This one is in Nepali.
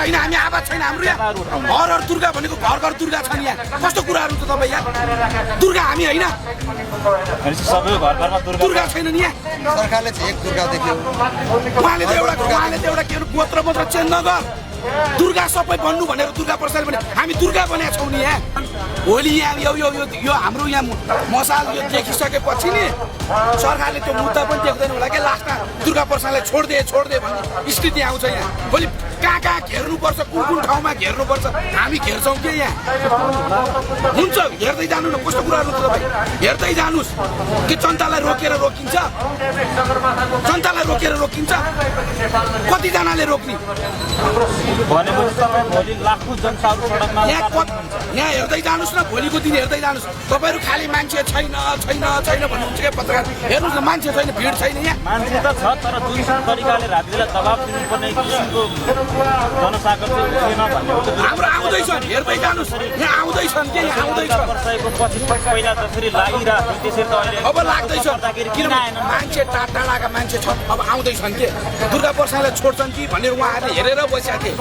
छैन हामी आवाज छैन हाम्रो यहाँ घर घर दुर्गा भनेको घर घर दुर्गा छ नि यहाँ कस्तो कुराहरू त तपाईँ यहाँ दुर्गा हामी होइन सबै घर घरमा दुर्गा छैन नि यहाँ सरकारले चाहिँ एक दुर्गा देख्यो उहाँले त एउटा के अरे गोत्र मोत्र चेन्ज नगर दुर्गा सबै बन्नु भनेर दुर्गा प्रसाद भने हामी दुर्गा बनेका छौँ नि यहाँ भोलि यहाँ यो हाम्रो यहाँ मसाल यो देखिसकेपछि नि सरकारले त्यो मुद्दा पनि देख्दैन होला कि लास्टमा दुर्गा प्रसादलाई छोडिदिए भन्ने स्थिति आउँछ यहाँ भोलि कहाँ घेर्नुपर्छ कुन ठाउँमा घेर्नुपर्छ हामी घेर्छौँ के यहाँ हुन्छ हेर्दै जानु न कस्तो कुराहरू छ तपाईँ हेर्दै जानुहोस् के जनतालाई रोकेर रोकिन्छ कतिजनाले रोक्ने भनेपछि तपाईँ भोलि लाखौँ जनताहरू सडकमा यहाँ हेर्दै जानुहोस् न भोलिको दिन हेर्दै जानुहोस् तपाईँहरू खालि मान्छे छैन भन्नुहुन्छ क्या पत्रकार हेर्नुहोस् न मान्छे छैन भिड छैन यहाँ मान्छे त छ तर जुन तरिकाले राज्यलाई दबाब दिनुपर्ने किसिमको जनसागर चाहिँ थिएन भन्ने हाम्रो आउँदैछ हेर्दै जानुहोस् यहाँ आउँदैछन् के यहाँ आउँदैछ वर्षको 25 पहिला जसरी लागिरहेको त्यसरी त अहिले अब लाग्दैछ किन मान्छे टाढाका मान्छे छन् अब आउँदैछन् के दुर्गा प्रसादलाई छोड्छन् कि भनेर उहाँहरूले हेरेर बसेका थिए